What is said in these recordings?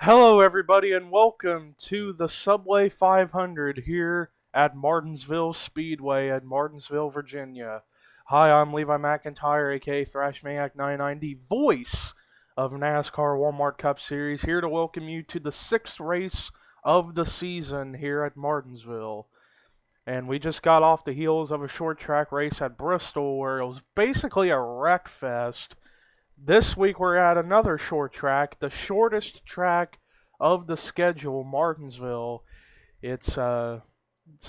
Hello, everybody, and welcome to the Subway 500 here at Martinsville Speedway at Martinsville, Virginia. Hi, I'm Levi McIntyre, aka Thrash Maniac 990, voice of NASCAR Walmart Cup Series, here to welcome you to the sixth race of the season here at Martinsville. And we just got off the heels of a short track race at Bristol where it was basically a wreck fest. This week we're at another short track, the shortest track of the schedule, Martinsville. It's a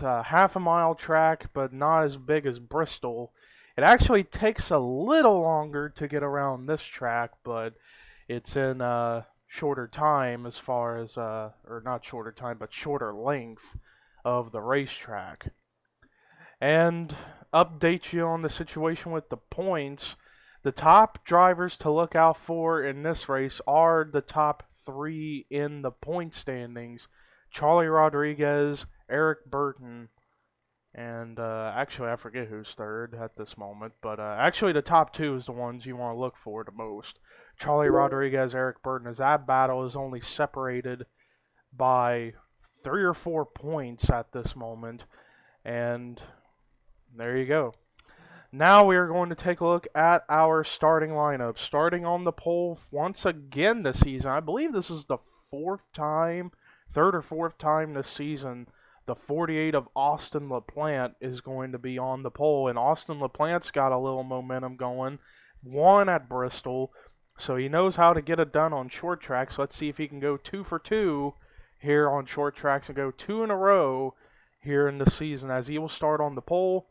half a mile track, but not as big as Bristol. It actually takes a little longer to get around this track, but it's in shorter time as far as, or not shorter time, but shorter length of the racetrack. And update you on the situation with the points. The top drivers to look out for in this race are the top three in the point standings: Charlie Rodriguez, Eric Burton, and actually I forget who's third at this moment, but actually the top two is the ones you want to look for the most. Charlie Rodriguez, Eric Burton, as that battle is only separated by 3 or 4 points at this moment, and there you go. Now we are going to take a look at our starting lineup. Starting on the pole once again this season. I believe this is the third or fourth time this season, the 48 of Austin LaPlante is going to be on the pole. And Austin LaPlante's got a little momentum going. Won at Bristol, so he knows how to get it done on short tracks. Let's see if he can go 2 for 2 here on short tracks and go 2 in a row here in the season, as he will start on the pole.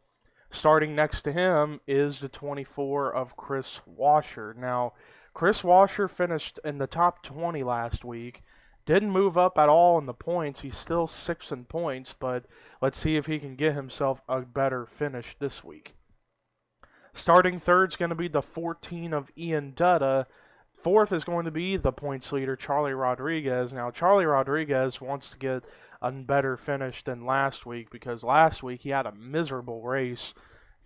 Starting next to him is the 24 of Chris Washer. Now, Chris Washer finished in the top 20 last week. Didn't move up at all in the points. He's still 6th in points, but let's see if he can get himself a better finish this week. Starting third is going to be the 14 of Ian Dutta. Fourth is going to be the points leader, Charlie Rodriguez. Now, Charlie Rodriguez wants to get a better finish than last week, because last week he had a miserable race,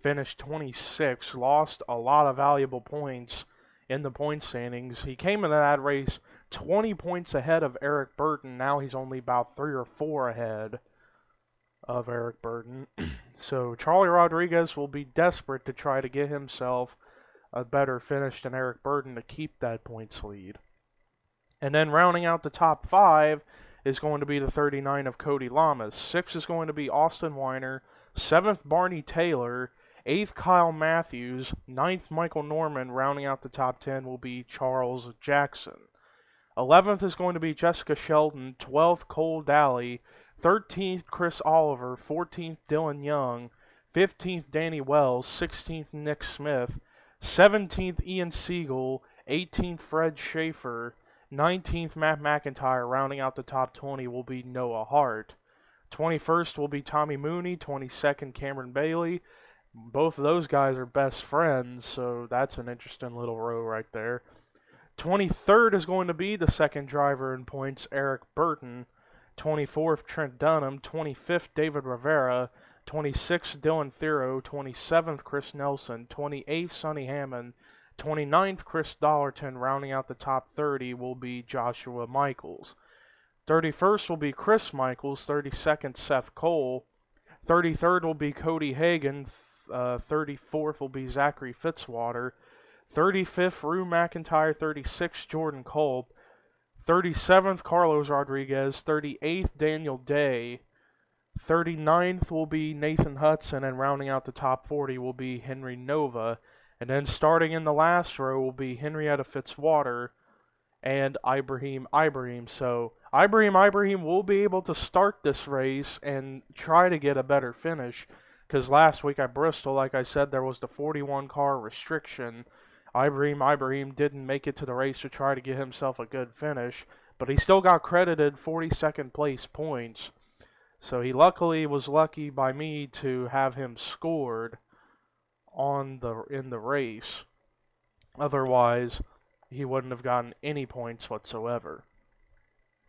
finished 26, lost a lot of valuable points in the point standings. He came into that race 20 points ahead of Eric Burton. Now he's only about 3 or 4 ahead of Eric Burton. So Charlie Rodriguez will be desperate to try to get himself a better finish than Eric Burton to keep that points lead. And then rounding out the top 5 is going to be the 39 of Cody Lamas. 6 is going to be Austin Weiner. 7th, Barney Taylor. 8th, Kyle Matthews. 9th, Michael Norman. Rounding out the top 10 will be Charles Jackson. 11th is going to be Jessica Shelton. 12th, Cole Daly. 13th, Chris Oliver. 14th, Dylan Young. 15th, Danny Wells. 16th, Nick Smith. 17th, Ian Siegel. 18th, Fred Schaefer. 19th, Matt McIntyre. Rounding out the top 20 will be Noah Hart. 21st will be Tommy Mooney. 22nd, Cameron Bailey. Both of those guys are best friends, so that's an interesting little row right there. 23rd is going to be the second driver in points, Eric Burton. 24th, Trent Dunham. 25th, David Rivera. 26th, Dylan Thero. 27th, Chris Nelson. 28th, Sonny Hammond. 29th, Chris Dollarton. Rounding out the top 30 will be Joshua Michaels. 31st will be Chris Michaels. 32nd, Seth Cole. 33rd will be Cody Hagan. 34th will be Zachary Fitzwater. 35th, Rue McIntyre. 36th, Jordan Kolb. 37th, Carlos Rodriguez. 38th, Daniel Day. 39th will be Nathan Hudson, and rounding out the top 40 will be Henry Nova. And then starting in the last row will be Henrietta Fitzwater and Ibrahim Ibrahim. So Ibrahim will be able to start this race and try to get a better finish, because last week at Bristol, like I said, there was the 41 car restriction. Ibrahim didn't make it to the race to try to get himself a good finish, but he still got credited 42nd place points. So he luckily was lucky by me to have him scored in the race. Otherwise, he wouldn't have gotten any points whatsoever.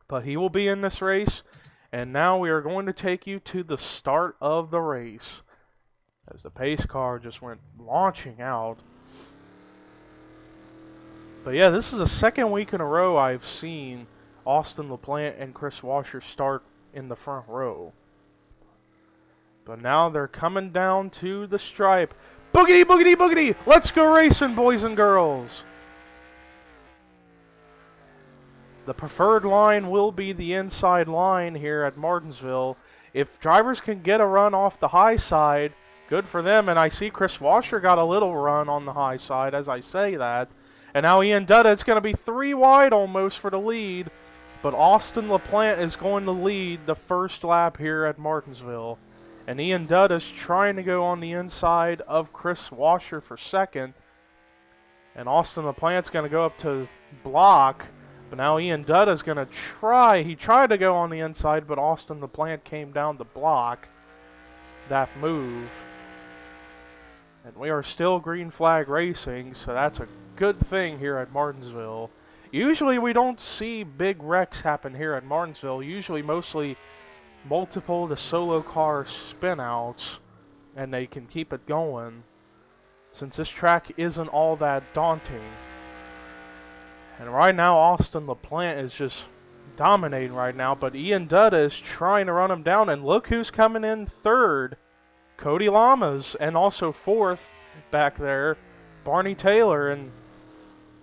But he will be in this race, and now we are going to take you to the start of the race, as the pace car just went launching out. But yeah, this is the second week in a row I've seen Austin LaPlante and Chris Washer start in the front row. But now they're coming down to the stripe. Boogity, boogity, boogity! Let's go racing, boys and girls! The preferred line will be the inside line here at Martinsville. If drivers can get a run off the high side, good for them. And I see Chris Washer got a little run on the high side as I say that. And now Ian Dutta, it's going to be 3 wide almost for the lead. But Austin LaPlante is going to lead the first lap here at Martinsville. And Ian Dutta's trying to go on the inside of Chris Washer for second. And Austin LaPlante's going to go up to block. But now Ian Dutta's going to try. He tried to go on the inside, but Austin LaPlante came down to block that move. And we are still green flag racing, so that's a good thing here at Martinsville. Usually we don't see big wrecks happen here at Martinsville. Usually mostly multiple to solo car spin-outs, and they can keep it going since this track isn't all that daunting. And right now Austin LaPlante is just dominating right now, but Ian Dutta is trying to run him down, and look who's coming in third. Cody Lamas, and also fourth back there, Barney Taylor. And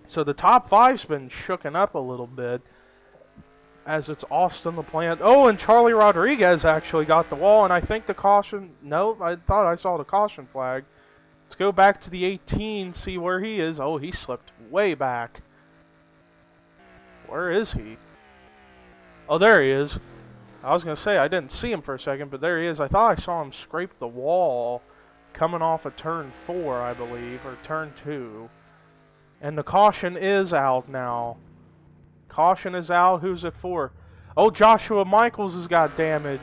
so the top 5's been shooken up a little bit as it's Austin LaPlante. Oh, and Charlie Rodriguez actually got the wall, and I think the caution, no, I thought I saw the caution flag. Let's go back to the 18, see where he is. Oh, he slipped way back. Where is he? Oh, there he is. I was going to say, I didn't see him for a second, but there he is. I thought I saw him scrape the wall coming off of turn 4, I believe, or turn 2. And the caution is out now. Caution is out. Who's it for? Oh, Joshua Michaels has got damage.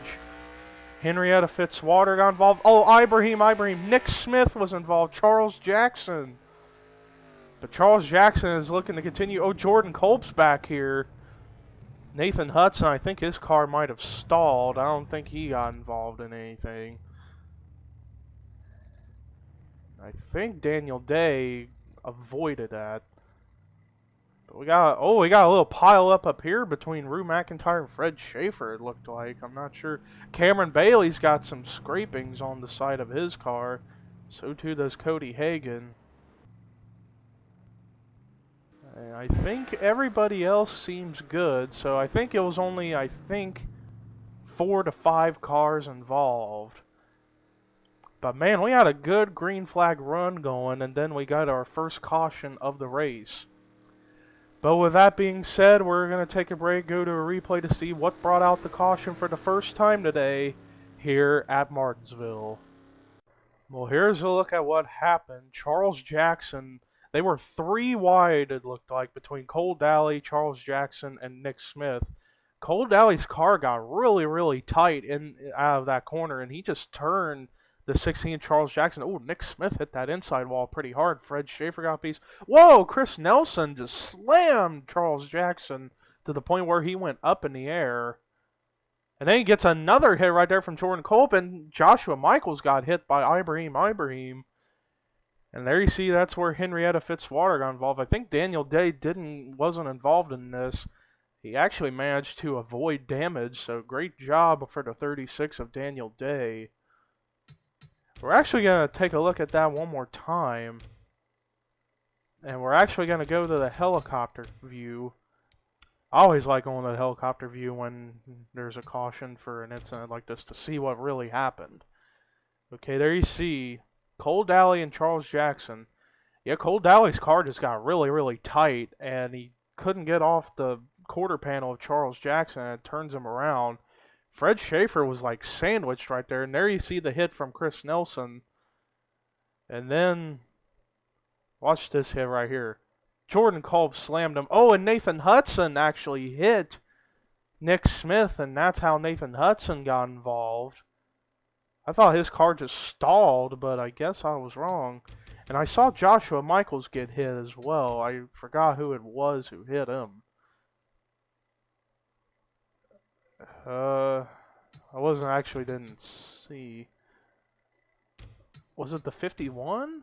Henrietta Fitzwater got involved. Oh, Ibrahim. Nick Smith was involved. Charles Jackson. But Charles Jackson is looking to continue. Oh, Jordan Kolb's back here. Nathan Hudson, I think his car might have stalled. I don't think he got involved in anything. I think Daniel Day avoided that. But we got a little pile up here between Rue McIntyre and Fred Schaefer, it looked like. I'm not sure. Cameron Bailey's got some scrapings on the side of his car. So too does Cody Hagan. And I think everybody else seems good. So I think it was only, 4 to 5 cars involved. But man, we had a good green flag run going, and then we got our first caution of the race. But with that being said, we're going to take a break, go to a replay to see what brought out the caution for the first time today here at Martinsville. Well, here's a look at what happened. Charles Jackson, they were 3 wide, it looked like, between Cole Daly, Charles Jackson, and Nick Smith. Cole Daly's car got really, really tight out of that corner, and he just turned the 16 Charles Jackson. Oh, Nick Smith hit that inside wall pretty hard. Fred Schaefer got a piece. Whoa, Chris Nelson just slammed Charles Jackson to the point where he went up in the air. And then he gets another hit right there from Jordan Kolb, and Joshua Michaels got hit by Ibrahim. And there you see that's where Henrietta Fitzwater got involved. I think Daniel Day wasn't involved in this. He actually managed to avoid damage, so great job for the 36 of Daniel Day. We're actually going to take a look at that one more time. And we're actually going to go to the helicopter view. I always like going to the helicopter view when there's a caution for an incident like this to see what really happened. Okay, there you see Cole Daly and Charles Jackson. Yeah, Cole Daly's car just got really, really tight, and he couldn't get off the quarter panel of Charles Jackson, and it turns him around. Fred Schaefer was like sandwiched right there, and there you see the hit from Chris Nelson. And then, watch this hit right here. Jordan Kolb slammed him. Oh, and Nathan Hudson actually hit Nick Smith, and that's how Nathan Hudson got involved. I thought his car just stalled, but I guess I was wrong. And I saw Joshua Michaels get hit as well. I forgot who it was who hit him. Didn't see. Was it the 51?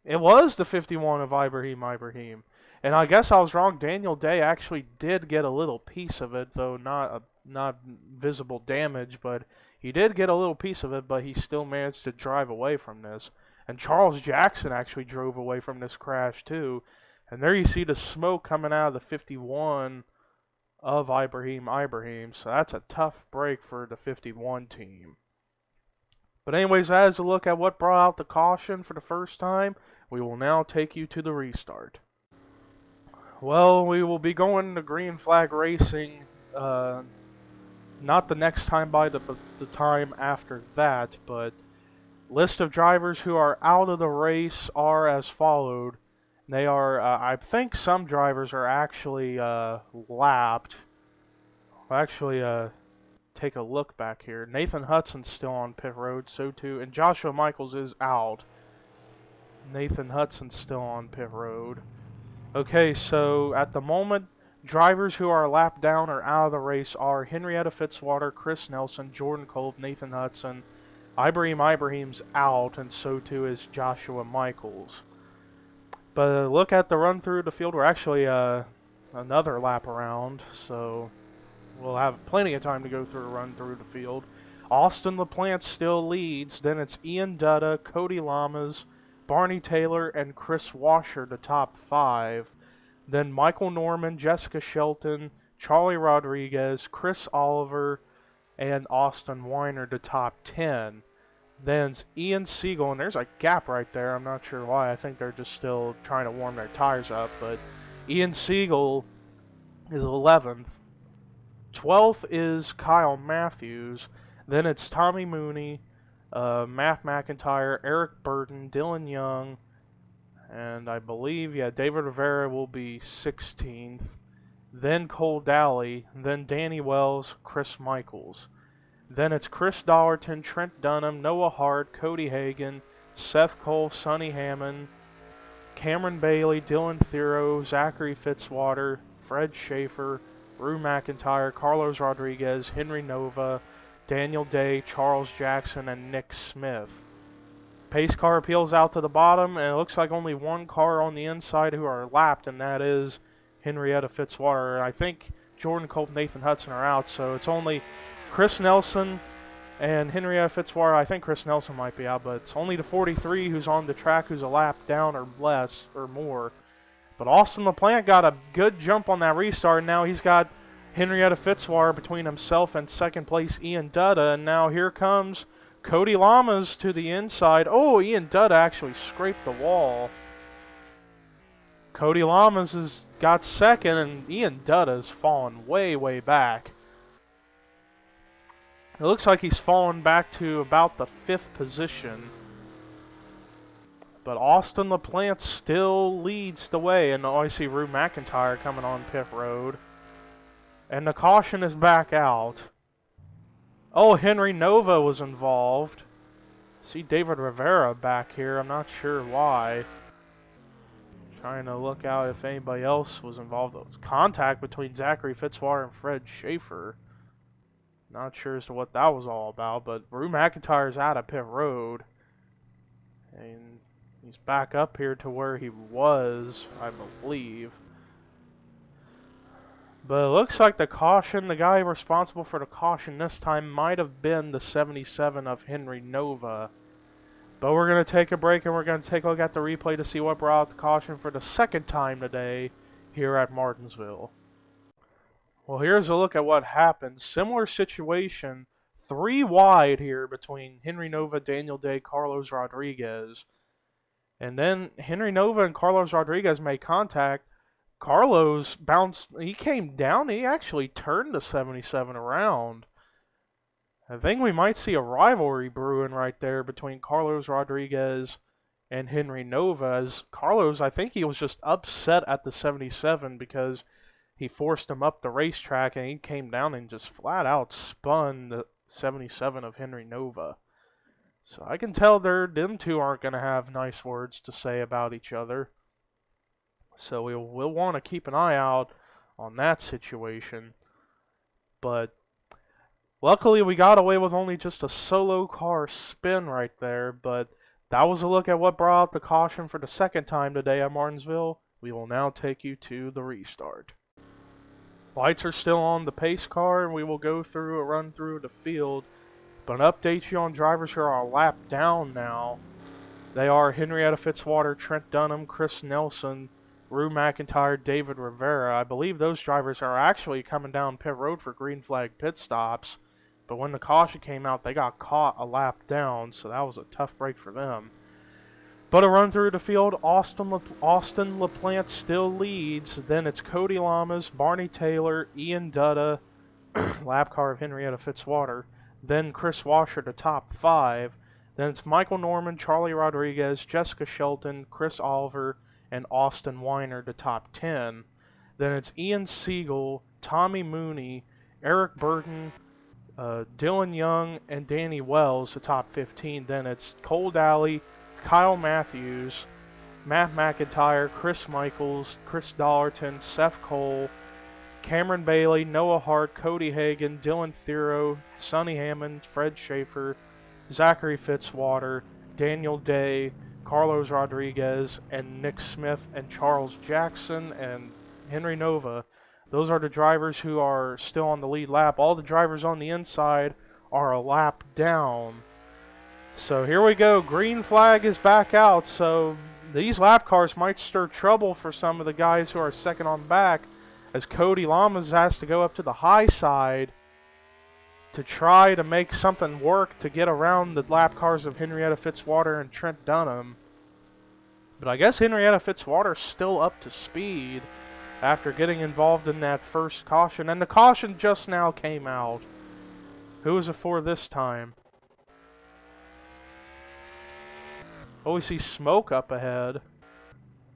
It was the 51 of Ibrahim. And I guess I was wrong. Daniel Day actually did get a little piece of it, though not visible damage, but he did get a little piece of it, but he still managed to drive away from this. And Charles Jackson actually drove away from this crash too. And there you see the smoke coming out of the 51 of Ibrahim. So that's a tough break for the 51 team. But anyways, as a look at what brought out the caution for the first time, we will now take you to the restart. Well, we will be going to green flag racing, not the next time by the time after that, but list of drivers who are out of the race are as followed. They are, I think some drivers are actually lapped. I'll actually take a look back here. Nathan Hudson's still on pit road, so too, and Joshua Michaels is out. Nathan Hudson's still on pit road. Okay, so at the moment, drivers who are lapped down or out of the race are Henrietta Fitzwater, Chris Nelson, Jordan Kolb, Nathan Hudson. Ibrahim's out, and so too is Joshua Michaels. But look at the run through the field. We're actually another lap around, so we'll have plenty of time to go through a run through the field. Austin LaPlante still leads. Then it's Ian Dutta, Cody Lamas, Barney Taylor, and Chris Washer, the top 5. Then Michael Norman, Jessica Shelton, Charlie Rodriguez, Chris Oliver, and Austin Weiner, the top 10. Then it's Ian Siegel, and there's a gap right there. I'm not sure why. I think they're just still trying to warm their tires up. But Ian Siegel is 11th. 12th is Kyle Matthews. Then it's Tommy Mooney, Matt McIntyre, Eric Burton, Dylan Young, and I believe, David Rivera will be 16th. Then Cole Daly, then Danny Wells, Chris Michaels. Then it's Chris Dollerton, Trent Dunham, Noah Hart, Cody Hagan, Seth Cole, Sonny Hammond, Cameron Bailey, Dylan Thero, Zachary Fitzwater, Fred Schaefer, Rue McIntyre, Carlos Rodriguez, Henry Nova, Daniel Day, Charles Jackson, and Nick Smith. Pace car peels out to the bottom, and it looks like only one car on the inside who are lapped, and that is Henrietta Fitzwater. I think Jordan Cope and Nathan Hudson are out, so it's only Chris Nelson and Henrietta Fitzwater. I think Chris Nelson might be out, but it's only the 43 who's on the track who's a lap down or less or more. But Austin LaPlante got a good jump on that restart, and now he's got Henrietta Fitzwater between himself and second place Ian Dutta, and now here comes Cody Lamas to the inside. Oh, Ian Dutta actually scraped the wall. Cody Lamas has got second, and Ian Dutta has fallen way, way back. It looks like he's fallen back to about the 5th position. But Austin LaPlante still leads the way, and I see Rue McIntyre coming on pit road. And the caution is back out. Oh, Henry Nova was involved. See David Rivera back here. I'm not sure why. Trying to look out if anybody else was involved. There was contact between Zachary Fitzwater and Fred Schaefer. Not sure as to what that was all about, but Rue McIntyre's out of pit road. And he's back up here to where he was, I believe. But it looks like the caution, the guy responsible for the caution this time might have been the 77 of Henry Nova. But we're going to take a break and we're going to take a look at the replay to see what brought out the caution for the second time today here at Martinsville. Well, here's a look at what happened. Similar situation, 3 wide here between Henry Nova, Daniel Day, Carlos Rodriguez. And then Henry Nova and Carlos Rodriguez made contact. Carlos bounced, he came down, he actually turned the 77 around. I think we might see a rivalry brewing right there between Carlos Rodriguez and Henry Nova, as Carlos, I think he was just upset at the 77 because he forced him up the racetrack and he came down and just flat out spun the 77 of Henry Nova. So I can tell them two aren't going to have nice words to say about each other. So we'll want to keep an eye out on that situation. But luckily we got away with only just a solo car spin right there. But that was a look at what brought out the caution for the second time today at Martinsville. We will now take you to the restart. Lights are still on the pace car, and we will go through a run through the field. But update you on drivers who are a lap down now. They are Henrietta Fitzwater, Trent Dunham, Chris Nelson, Rue McIntyre, David Rivera. I believe those drivers are actually coming down pit road for green flag pit stops. But when the caution came out, they got caught a lap down, so that was a tough break for them. But a run through the field, Austin LaPlante still leads. Then it's Cody Lamas, Barney Taylor, Ian Dutta, lap car of Henrietta Fitzwater. Then Chris Washer to top 5. Then it's Michael Norman, Charlie Rodriguez, Jessica Shelton, Chris Oliver, and Austin Weiner to top 10. Then it's Ian Siegel, Tommy Mooney, Eric Burton, Dylan Young, and Danny Wells to top 15. Then it's Cole Daly, Kyle Matthews, Matt McIntyre, Chris Michaels, Chris Dollarton, Seth Cole, Cameron Bailey, Noah Hart, Cody Hagan, Dylan Thero, Sonny Hammond, Fred Schaefer, Zachary Fitzwater, Daniel Day, Carlos Rodriguez, and Nick Smith, and Charles Jackson, and Henry Nova. Those are the drivers who are still on the lead lap. All the drivers on the inside are a lap down. So here we go. Green flag is back out. So these lap cars might stir trouble for some of the guys who are second on back, as Cody Lamas has to go up to the high side to try to make something work to get around the lap cars of Henrietta Fitzwater and Trent Dunham. But I guess Henrietta Fitzwater's still up to speed after getting involved in that first caution. And the caution just now came out. Who was it for this time? Oh, we see smoke up ahead.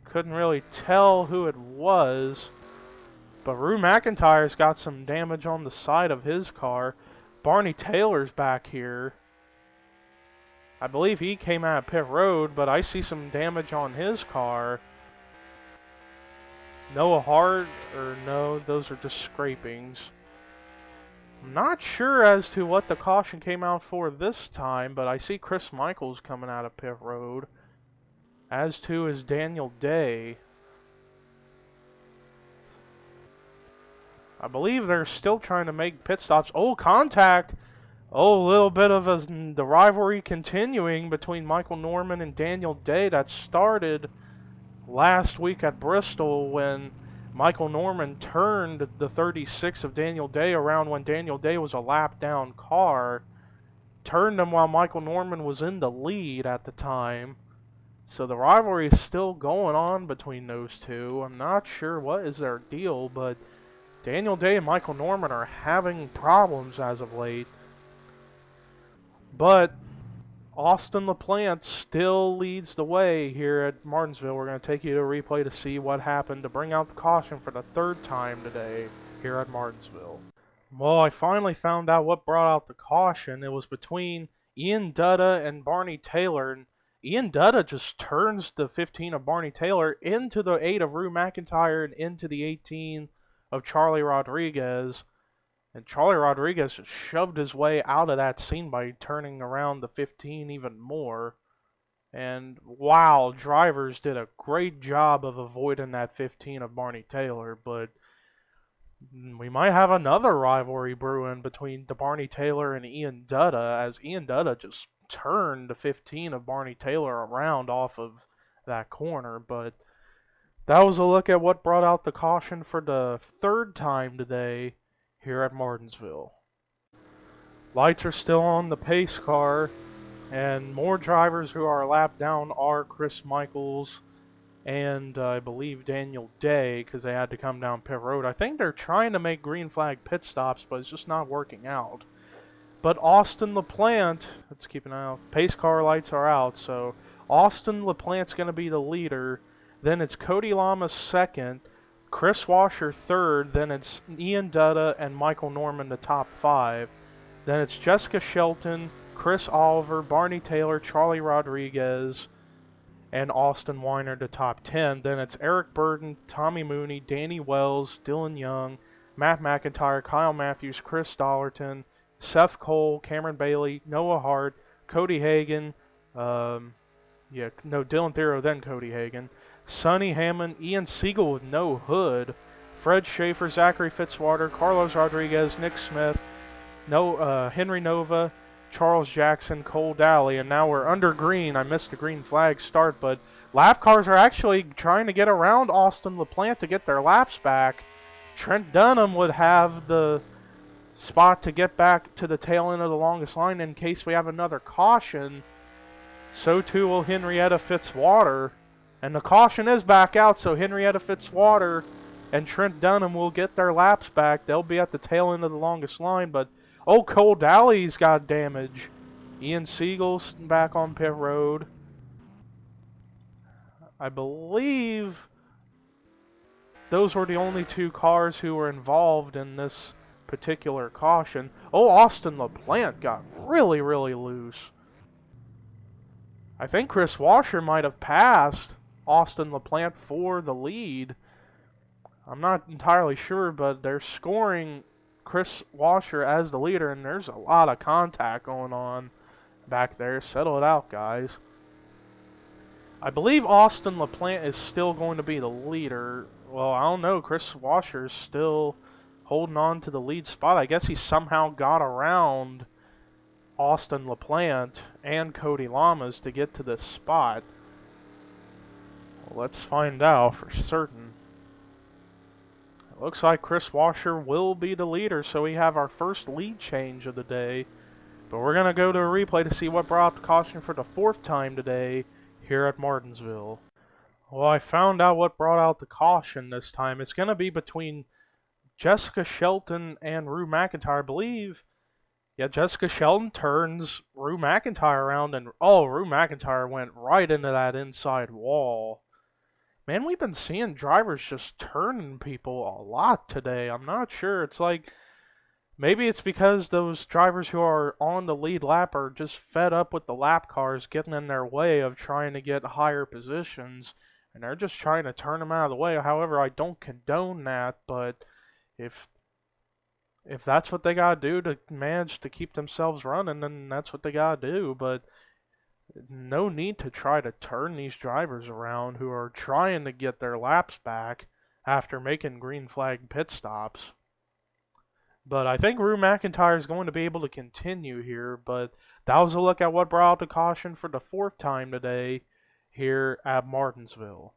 Couldn't really tell who it was. But Rue McIntyre's got some damage on the side of his car. Barney Taylor's back here. I believe he came out of pit road, but I see some damage on his car. Noah Hart, or no, those are just scrapings. I'm not sure as to what the caution came out for this time, but I see Chris Michaels coming out of pit road, as too is Daniel Day. I believe they're still trying to make pit stops. Oh, contact! Oh, a little bit of the rivalry continuing between Michael Norman and Daniel Day that started last week at Bristol when Michael Norman turned the 36 of Daniel Day around when Daniel Day was a lap down car. Turned him while Michael Norman was in the lead at the time. So the rivalry is still going on between those two. I'm not sure what is their deal, but Daniel Day and Michael Norman are having problems as of late. But Austin LaPlante still leads the way here at Martinsville. We're going to take you to a replay to see what happened to bring out the caution for the third time today here at Martinsville. Well, I finally found out what brought out the caution. It was between Ian Dutta and Barney Taylor. And Ian Dutta just turns the 15 of Barney Taylor into the 8 of Rue McIntyre and into the 18 of Charlie Rodriguez. And Charlie Rodriguez just shoved his way out of that scene by turning around the 15 even more. And wow, drivers did a great job of avoiding that 15 of Barney Taylor. But we might have another rivalry brewing between Barney Taylor and Ian Dutta, as Ian Dutta just turned the 15 of Barney Taylor around off of that corner. But that was a look at what brought out the caution for the third time today here at Martinsville. Lights are still on the pace car, and more drivers who are a lap down are Chris Michaels and I believe Daniel Day, because they had to come down pit road. I think they're trying to make green flag pit stops, but it's just not working out. But Austin LaPlante, let's keep an eye out. Pace car lights are out, so Austin LaPlante's going to be the leader. Then it's Cody Lamas second, Chris Washer third, then it's Ian Dutta and Michael Norman the top 5. Then it's Jessica Shelton, Chris Oliver, Barney Taylor, Charlie Rodriguez, and Austin Weiner the top 10. Then it's Eric Burton, Tommy Mooney, Danny Wells, Dylan Young, Matt McIntyre, Kyle Matthews, Chris Dollarton, Seth Cole, Cameron Bailey, Noah Hart, Cody Hagan, Dylan Thero, then Cody Hagan, Sonny Hammond, Ian Siegel with no hood, Fred Schaefer, Zachary Fitzwater, Carlos Rodriguez, Nick Smith, Henry Nova, Charles Jackson, Cole Daly, and now we're under green. I missed the green flag start, but lap cars are actually trying to get around Austin LaPlante to get their laps back. Trent Dunham would have the spot to get back to the tail end of the longest line in case we have another caution. So too will Henrietta Fitzwater. And the caution is back out, so Henrietta Fitzwater and Trent Dunham will get their laps back. They'll be at the tail end of the longest line, but oh, Cole Daly's got damage. Ian Siegel's back on pit road. I believe those were the only two cars who were involved in this particular caution. Oh, Austin LaPlante got really, really loose. I think Chris Washer might have passed Austin LaPlante for the lead. I'm not entirely sure, but they're scoring Chris Washer as the leader, and there's a lot of contact going on back there. Settle it out, guys. I believe Austin LaPlante is still going to be the leader. Well, I don't know. Chris Washer's still holding on to the lead spot. I guess he somehow got around Austin LaPlante and Cody Lamas to get to this spot. Well, let's find out for certain. It looks like Chris Washer will be the leader, so we have our first lead change of the day. But we're going to go to a replay to see what brought the caution for the fourth time today here at Martinsville. Well, I found out what brought out the caution this time. It's going to be between Jessica Shelton and Rue McIntyre, I believe. Yeah, Jessica Shelton turns Rue McIntyre around, and oh, Rue McIntyre went right into that inside wall. Man, we've been seeing drivers just turning people a lot today. I'm not sure. It's like, maybe it's because those drivers who are on the lead lap are just fed up with the lap cars getting in their way of trying to get higher positions, and they're just trying to turn them out of the way. However, I don't condone that, but if that's what they gotta do to manage to keep themselves running, then that's what they gotta do. But no need to try to turn these drivers around who are trying to get their laps back after making green flag pit stops. But I think Rue McIntyre is going to be able to continue here. But that was a look at what brought out the caution for the fourth time today here at Martinsville.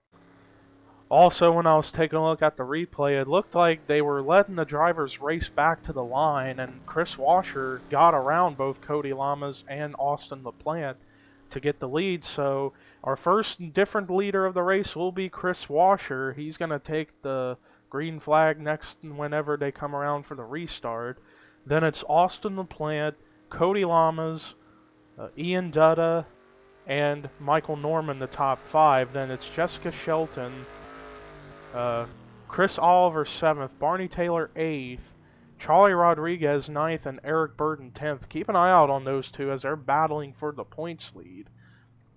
Also, when I was taking a look at the replay, it looked like they were letting the drivers race back to the line, and Chris Washer got around both Cody Lamas and Austin LaPlante to get the lead. So our first different leader of the race will be Chris Washer. He's going to take the green flag next whenever they come around for the restart. Then it's Austin LaPlante, Cody Lamas, Ian Dutta, and Michael Norman, the top five. Then it's Jessica Shelton, Chris Oliver 7th, Barney Taylor 8th, Charlie Rodriguez 9th, and Eric Burton 10th. Keep an eye out on those two as they're battling for the points lead.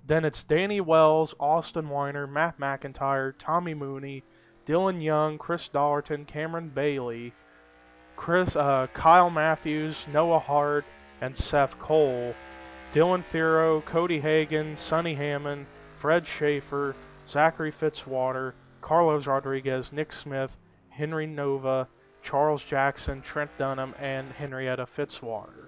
Then it's Danny Wells, Austin Weiner, Matt McIntyre, Tommy Mooney, Dylan Young, Chris Dollerton, Cameron Bailey, Kyle Matthews, Noah Hart, and Seth Cole. Dylan Thero, Cody Hagan, Sonny Hammond, Fred Schaefer, Zachary Fitzwater, Carlos Rodriguez, Nick Smith, Henry Nova, Charles Jackson, Trent Dunham, and Henrietta Fitzwater.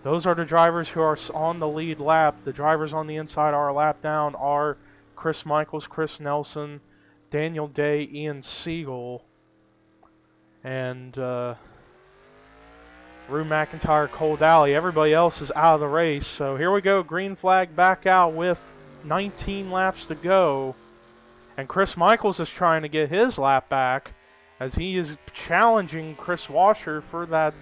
Those are the drivers who are on the lead lap. The drivers on the inside are a lap down are Chris Michaels, Chris Nelson, Daniel Day, Ian Siegel, and Rue McIntyre, Cole Daly. Everybody else is out of the race. So here we go. Green flag back out with 19 laps to go. And Chris Michaels is trying to get his lap back as he is challenging Chris Washer for that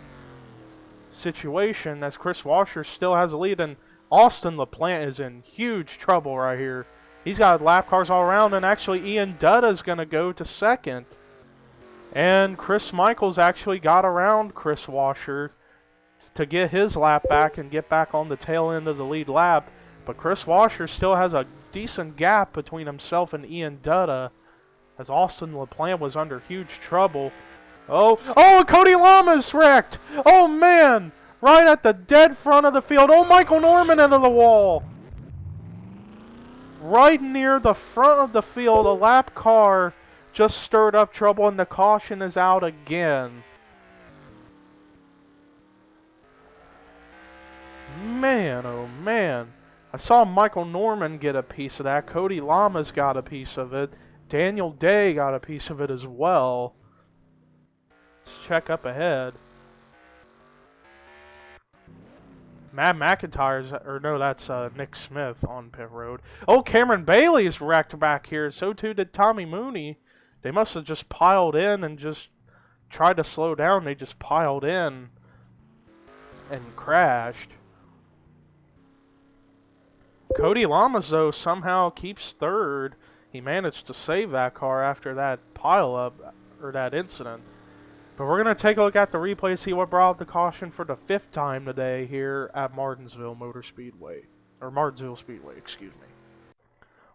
situation, as Chris Washer still has a lead, and Austin LaPlante is in huge trouble right here. He's got lap cars all around, and actually Ian Dutta is going to go to second. And Chris Michaels actually got around Chris Washer to get his lap back and get back on the tail end of the lead lap. But Chris Washer still has a decent gap between himself and Ian Dutta, as Austin LaPlante was under huge trouble. Oh, Cody Lamas wrecked! Oh man! Right at the dead front of the field. Oh, Michael Norman into the wall! right near the front of the field, a lap car just stirred up trouble and the caution is out again. Man, oh man. I saw Michael Norman get a piece of that. Cody Lamas got a piece of it. Daniel Day got a piece of it as well. Let's check up ahead. Matt McIntyre's, or no, that's Nick Smith on pit road. Oh, Cameron Bailey's wrecked back here. So too did Tommy Mooney. They must have just piled in and just tried to slow down. They just piled in and crashed. Cody Lamas, though, somehow keeps third. He managed to save that car after that pileup, or that incident. But we're going to take a look at the replay, see what brought the caution for the 5th time today here at Martinsville Speedway, excuse me.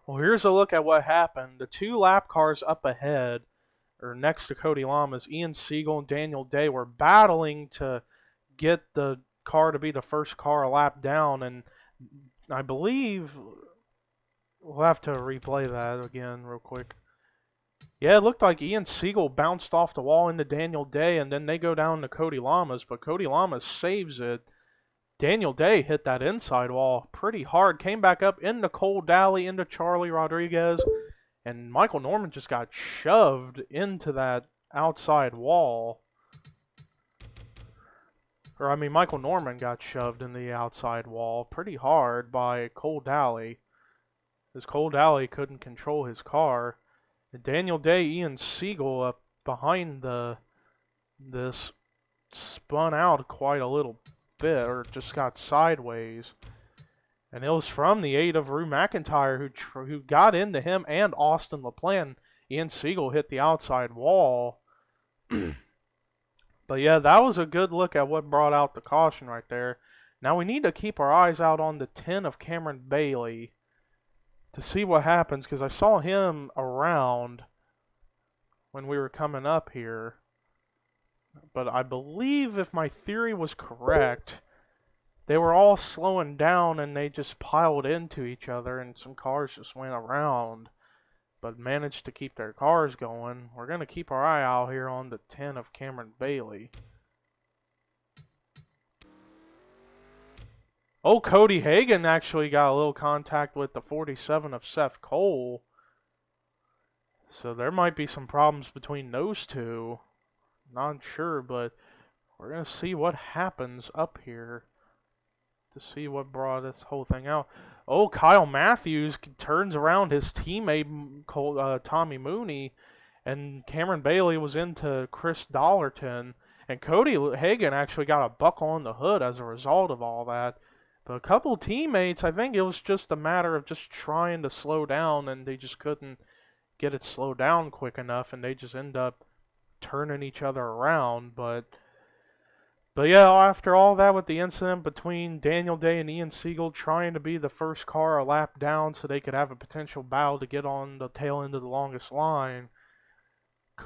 Well, here's a look at what happened. The 2 lap cars up ahead, or next to Cody Lamas, Ian Siegel and Daniel Day, were battling to get the car to be the first car a lap down, and I believe we'll have to replay that again real quick. Yeah, it looked like Ian Siegel bounced off the wall into Daniel Day, and then they go down to Cody Lamas, but Cody Lamas saves it. Daniel Day hit that inside wall pretty hard, came back up into Cole Daly, into Charlie Rodriguez, and Michael Norman just got shoved into that outside wall. Or, I mean, Michael Norman got shoved in the outside wall pretty hard by Cole Daly, because Cole Daly couldn't control his car. And Daniel Day, Ian Siegel up behind this spun out quite a little bit, or just got sideways. And it was from the aid of Rue McIntyre who got into him and Austin LaPlante. Ian Siegel hit the outside wall. But yeah, that was a good look at what brought out the caution right there. Now we need to keep our eyes out on the 10 of Cameron Bailey to see what happens, because I saw him around when we were coming up here. But I believe, if my theory was correct, they were all slowing down and they just piled into each other and some cars just went around, but managed to keep their cars going. We're going to keep our eye out here on the 10 of Cameron Bailey. Oh, Cody Hagan actually got a little contact with the 47 of Seth Cole. So there might be some problems between those two. Not sure, but we're going to see what happens up here to see what brought this whole thing out. Oh, Kyle Matthews turns around his teammate Tommy Mooney, and Cameron Bailey was into Chris Dollarton. And Cody Hagan actually got a buckle on the hood as a result of all that. But a couple teammates, I think it was just a matter of just trying to slow down, and they just couldn't get it slowed down quick enough, and they just end up turning each other around. But yeah, after all that with the incident between Daniel Day and Ian Siegel trying to be the first car a lap down so they could have a potential battle to get on the tail end of the longest line,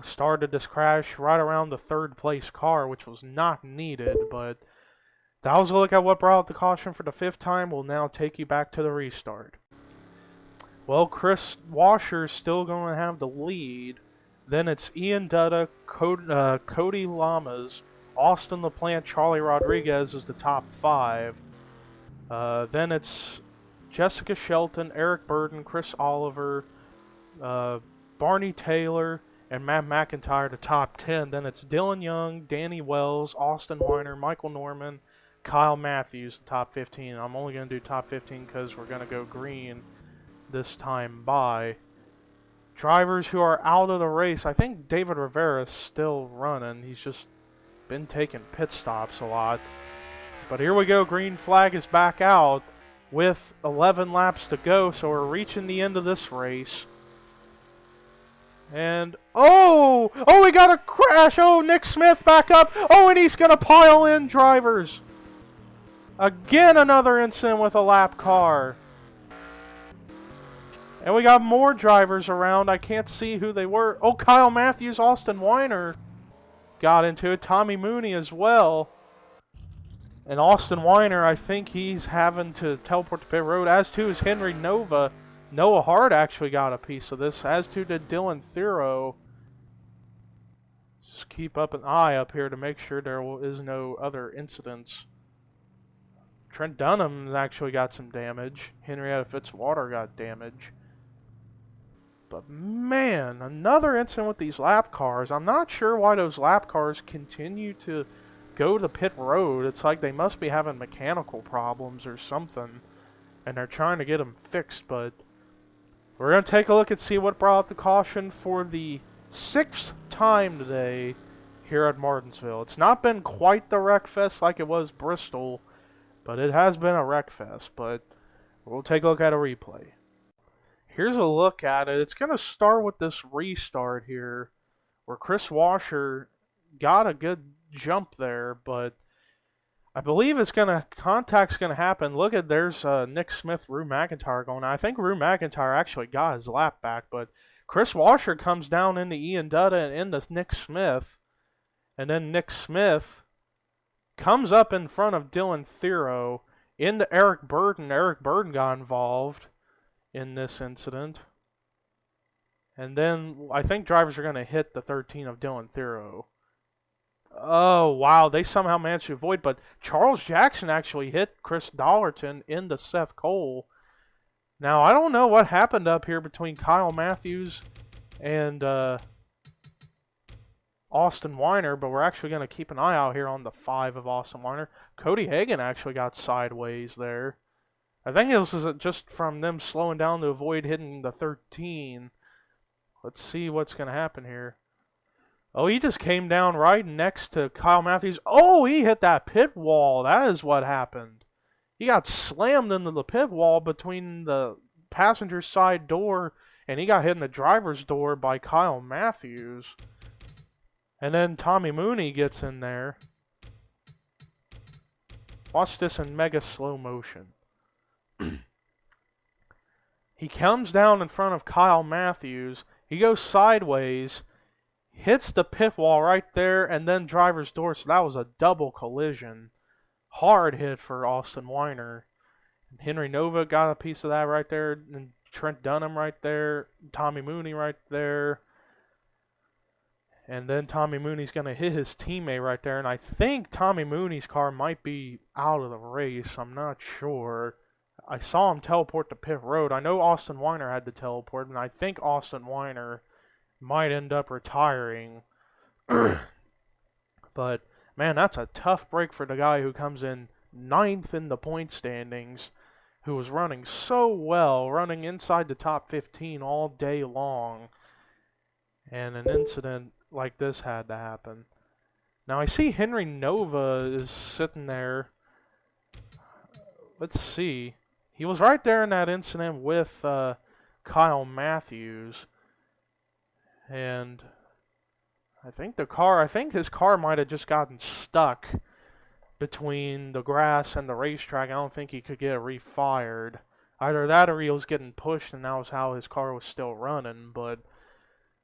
started this crash right around the 3rd place car, which was not needed. But that was a look at what brought out the caution for the 5th time. We'll now take you back to the restart. Well, Chris Washer's still going to have the lead. Then it's Ian Dutta, Cody Lamas, Austin LaPlante, Charlie Rodriguez is the top 5. Then it's Jessica Shelton, Eric Burden, Chris Oliver, Barney Taylor, and Matt McIntyre, the top 10. Then it's Dylan Young, Danny Wells, Austin Weiner, Michael Norman, Kyle Matthews, the top 15. I'm only going to do top 15 because we're going to go green this time by. Drivers who are out of the race, I think David Rivera's still running. He's just been taking pit stops a lot. But here we go, green flag is back out with 11 laps to go, so we're reaching the end of this race. And, oh, we got a crash. Oh, Nick Smith back up. Oh, and he's going to pile in drivers. Again, another incident with a lap car. And we got more drivers around. I can't see who they were. Oh, Kyle Matthews, Austin Weiner got into it. Tommy Mooney as well. And Austin Weiner, I think he's having to teleport to pit road, as too is Henry Nova. Noah Hart actually got a piece of this, as to did Dylan Thero. Just keep up an eye up here to make sure there is no other incidents. Trent Dunham actually got some damage. Henrietta Fitzwater got damage. But man, another incident with these lap cars. I'm not sure why those lap cars continue to go to pit road. It's like they must be having mechanical problems or something, and they're trying to get them fixed. But we're going to take a look and see what brought the caution for the 6th time today here at Martinsville. It's not been quite the wreck fest like it was Bristol, but it has been a wreck fest. But we'll take a look at a replay. Here's a look at it. It's going to start with this restart here, where Chris Washer got a good jump there, but I believe contact's going to happen. Look at, there's Nick Smith, Rue McIntyre going on. I think Rue McIntyre actually got his lap back, but Chris Washer comes down into Ian Dutta and into Nick Smith, and then Nick Smith comes up in front of Dylan Thero into Eric Burton. Eric Burton got involved in this incident. And then I think drivers are going to hit the 13 of Dylan Thero. Oh, wow. They somehow managed to avoid, but Charles Jackson actually hit Chris Dollerton into Seth Cole. Now, I don't know what happened up here between Kyle Matthews and Austin Weiner, but we're actually going to keep an eye out here on the 5 of Austin Weiner. Cody Hagan actually got sideways there. I think this is just from them slowing down to avoid hitting the 13. Let's see what's going to happen here. Oh, he just came down right next to Kyle Matthews. Oh, he hit that pit wall. That is what happened. He got slammed into the pit wall between the passenger side door, and he got hit in the driver's door by Kyle Matthews. And then Tommy Mooney gets in there. Watch this in mega slow motion. He comes down in front of Kyle Matthews. He goes sideways, hits the pit wall right there, and then driver's door. So that was a double collision. Hard hit for Austin Weiner. And Henry Nova got a piece of that right there. And Trent Dunham right there. Tommy Mooney right there. And then Tommy Mooney's going to hit his teammate right there. And I think Tommy Mooney's car might be out of the race. I'm not sure. I saw him teleport to pit road. I know Austin Weiner had to teleport, and I think Austin Weiner might end up retiring. But, man, that's a tough break for the guy who comes in 9th in the point standings, who was running so well, running inside the top 15 all day long. And an incident like this had to happen. Now, I see Henry Nova is sitting there. Let's see. He was right there in that incident with Kyle Matthews. And I think his car might have just gotten stuck between the grass and the racetrack. I don't think he could get it refired. Either that or he was getting pushed and that was how his car was still running. But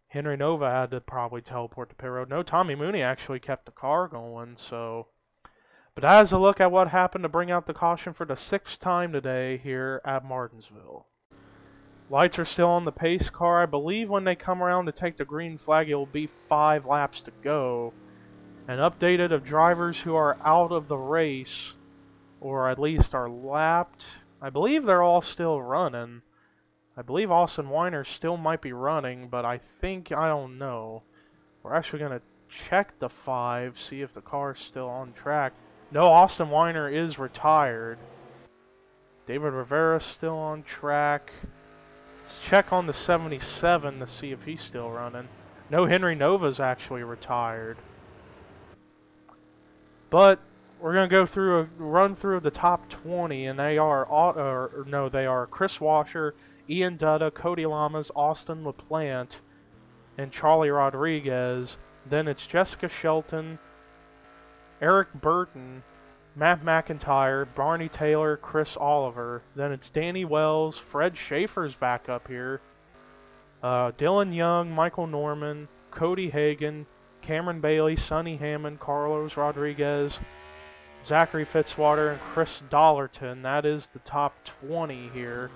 Henry Nova had to probably teleport to pit road. No, Tommy Mooney actually kept the car going, so... But that is a look at what happened to bring out the caution for the 6th time today here at Martinsville. Lights are still on the pace car. I believe when they come around to take the green flag, it will be 5 laps to go. And updated of drivers who are out of the race, or at least are lapped. I believe they're all still running. I believe Austin Weiner still might be running, but I don't know. We're actually going to check the 5, see if the car is still on track. No, Austin Weiner is retired. David Rivera's still on track. Let's check on the 77 to see if he's still running. No, Henry Nova's actually retired. But we're going to go run through the top 20, and they are Chris Washer, Ian Dutta, Cody Lamas, Austin LaPlante, and Charlie Rodriguez. Then it's Jessica Shelton, Eric Burton, Matt McIntyre, Barney Taylor, Chris Oliver. Then it's Danny Wells, Fred Schaefer's back up here, Dylan Young, Michael Norman, Cody Hagan, Cameron Bailey, Sonny Hammond, Carlos Rodriguez, Zachary Fitzwater, and Chris Dollerton. That is the top 20 here.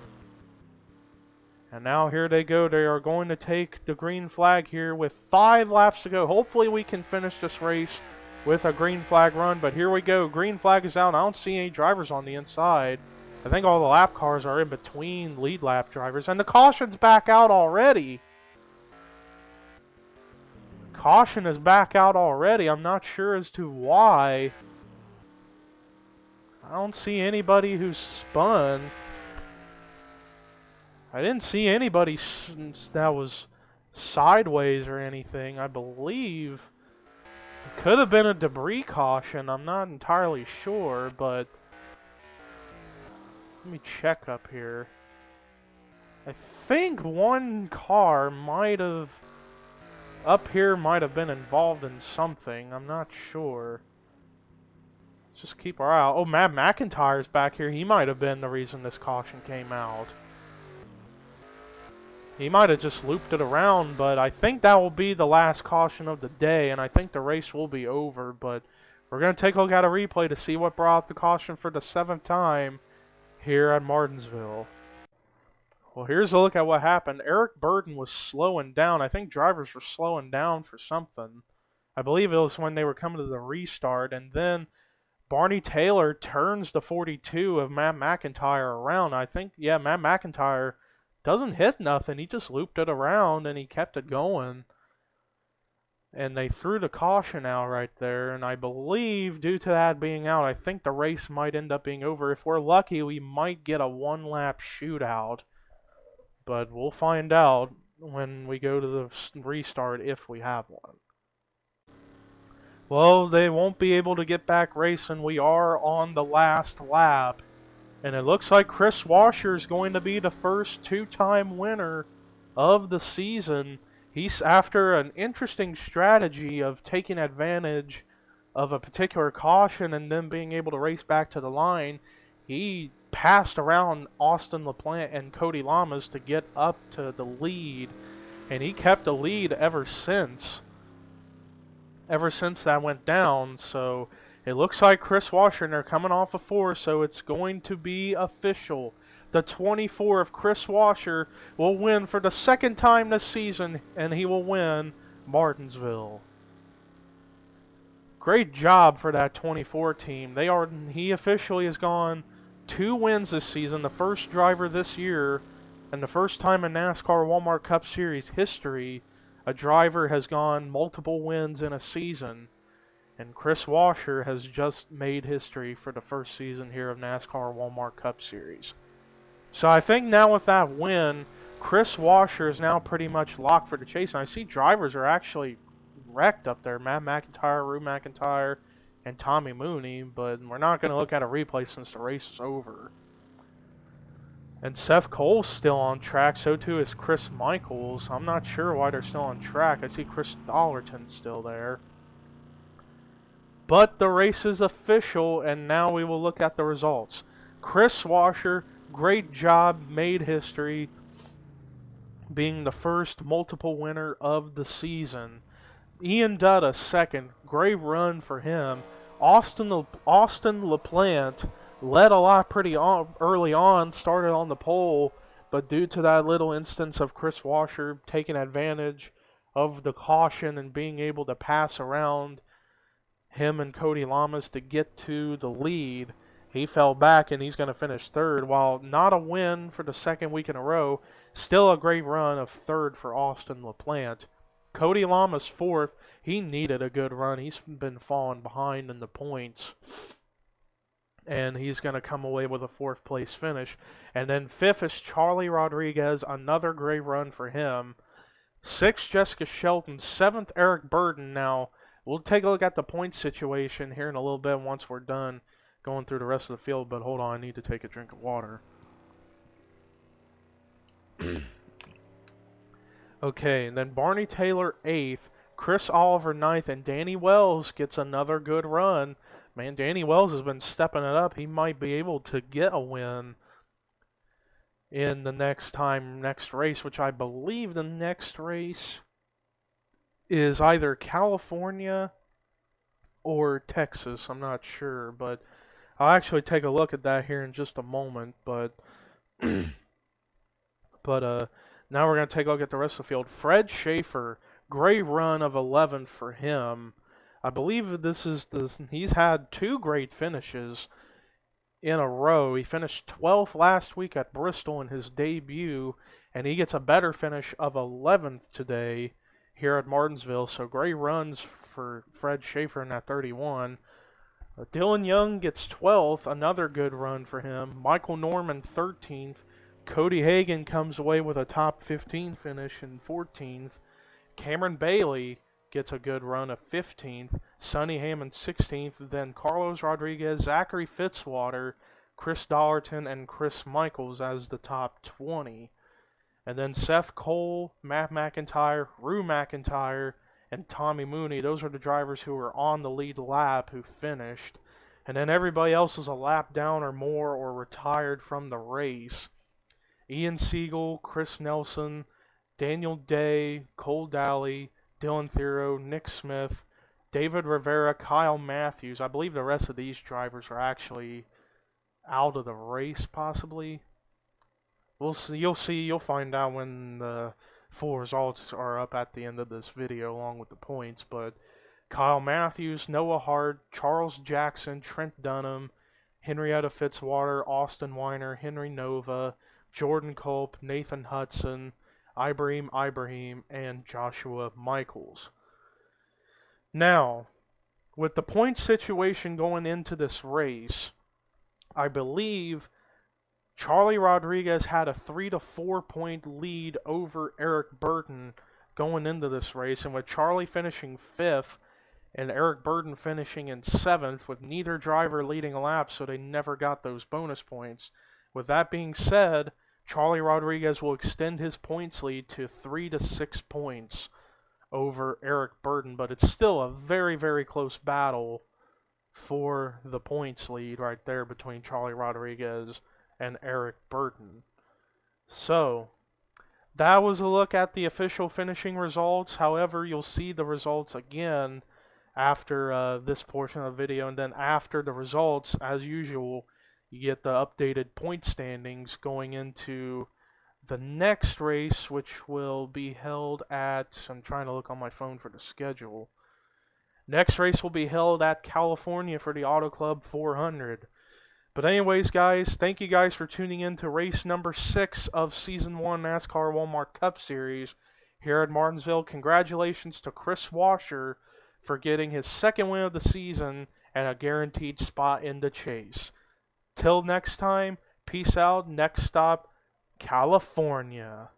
And now here they go. They are going to take the green flag here with 5 laps to go. Hopefully we can finish this race with a green flag run. But here we go. Green flag is out. I don't see any drivers on the inside. I think all the lap cars are in between lead lap drivers. And the caution's back out already. Caution is back out already. I'm not sure as to why. I don't see anybody who's spun. I didn't see anybody that was sideways or anything. I believe it could have been a debris caution. I'm not entirely sure, but let me check up here. I think one car up here might have been involved in something. I'm not sure. Let's just keep our eye out. Oh, Matt McIntyre's back here. He might have been the reason this caution came out. He might have just looped it around, but I think that will be the last caution of the day, and I think the race will be over. But we're going to take a look at a replay to see what brought the caution for the 7th time here at Martinsville. Well, here's a look at what happened. Eric Burden was slowing down. I think drivers were slowing down for something. I believe it was when they were coming to the restart, and then Barney Taylor turns the 42 of Matt McIntyre around. I think, yeah, Matt McIntyre doesn't hit nothing. He just looped it around and he kept it going. And they threw the caution out right there. And I believe due to that being out, I think the race might end up being over. If we're lucky, we might get a 1-lap shootout. But we'll find out when we go to the restart if we have one. Well, they won't be able to get back racing. We are on the last lap. And it looks like Chris Washer is going to be the first 2-time winner of the season. He's after an interesting strategy of taking advantage of a particular caution and then being able to race back to the line. He passed around Austin LaPlante and Cody Lamas to get up to the lead. And he kept the lead ever since that went down. So it looks like Chris Washer, and they're coming off of 4, so it's going to be official. The 24 of Chris Washer will win for the 2nd time this season, and he will win Martinsville. Great job for that 24 team. He officially has gone 2 wins this season, the first driver this year, and the first time in NASCAR Walmart Cup Series history a driver has gone multiple wins in a season. And Chris Washer has just made history for the first season here of NASCAR Walmart Cup Series. So I think now with that win, Chris Washer is now pretty much locked for the chase. And I see drivers are actually wrecked up there. Matt McIntyre, Rue McIntyre, and Tommy Mooney. But we're not going to look at a replay since the race is over. And Seth Cole's still on track. So too is Chris Michaels. I'm not sure why they're still on track. I see Chris Dollerton still there. But the race is official, and now we will look at the results. Chris Washer, great job, made history, being the first multiple winner of the season. Ian Dutta, 2nd, great run for him. Austin LaPlante led a lot pretty early on, started on the pole, but due to that little instance of Chris Washer taking advantage of the caution and being able to pass around him and Cody Lamas to get to the lead, he fell back and he's going to finish 3rd. While not a win for the 2nd week in a row, still a great run of 3rd for Austin LaPlante. Cody Lamas 4th. He needed a good run. He's been falling behind in the points. And he's going to come away with a 4th place finish. And then 5th is Charlie Rodriguez. Another great run for him. 6th, Jessica Shelton. 7th, Eric Burden. Now, we'll take a look at the point situation here in a little bit once we're done going through the rest of the field. But hold on, I need to take a drink of water. Okay, and then Barney Taylor 8th. Chris Oliver 9th. And Danny Wells gets another good run. Man, Danny Wells has been stepping it up. He might be able to get a win in the next race, which I believe the next race is either California or Texas. I'm not sure, but I'll actually take a look at that here in just a moment. But But now we're going to take a look at the rest of the field. Fred Schaefer, great run of 11th for him. I believe he's had 2 great finishes in a row. He finished 12th last week at Bristol in his debut, and he gets a better finish of 11th today here at Martinsville. So great runs for Fred Schaefer in that 31. Dylan Young gets 12th, another good run for him. Michael Norman 13th. Cody Hagan comes away with a top 15 finish in 14th. Cameron Bailey gets a good run of 15th. Sonny Hammond 16th. Then Carlos Rodriguez, Zachary Fitzwater, Chris Dollarton, and Chris Michaels as the top 20. And then Seth Cole, Matt McIntyre, Rue McIntyre, and Tommy Mooney. Those are the drivers who were on the lead lap who finished. And then everybody else was a lap down or more or retired from the race. Ian Siegel, Chris Nelson, Daniel Day, Cole Daly, Dylan Thero, Nick Smith, David Rivera, Kyle Matthews. I believe the rest of these drivers are actually out of the race, possibly. We'll see. You'll find out when the full results are up at the end of this video, along with the points. But Kyle Matthews, Noah Hart, Charles Jackson, Trent Dunham, Henrietta Fitzwater, Austin Weiner, Henry Nova, Jordan Culp, Nathan Hudson, Ibrahim, and Joshua Michaels. Now, with the point situation going into this race, I believe Charlie Rodriguez had a 3 to 4 point lead over Eric Burton going into this race, and with Charlie finishing 5th and Eric Burton finishing in 7th, with neither driver leading a lap, so they never got those bonus points. With that being said, Charlie Rodriguez will extend his points lead to 3 to 6 points over Eric Burton, but it's still a very, very close battle for the points lead right there between Charlie Rodriguez and Eric Burton. So, that was a look at the official finishing results. However, you'll see the results again after this portion of the video, and then after the results, as usual, you get the updated point standings going into the next race, which will be held at, I'm trying to look on my phone for the schedule. Next race will be held at California for the Auto Club 400. But anyways, guys, thank you guys for tuning in to race number 6 of Season 1 NASCAR Walmart Cup Series here at Martinsville. Congratulations to Chris Washer for getting his 2nd win of the season and a guaranteed spot in the chase. Till next time, peace out. Next stop, California.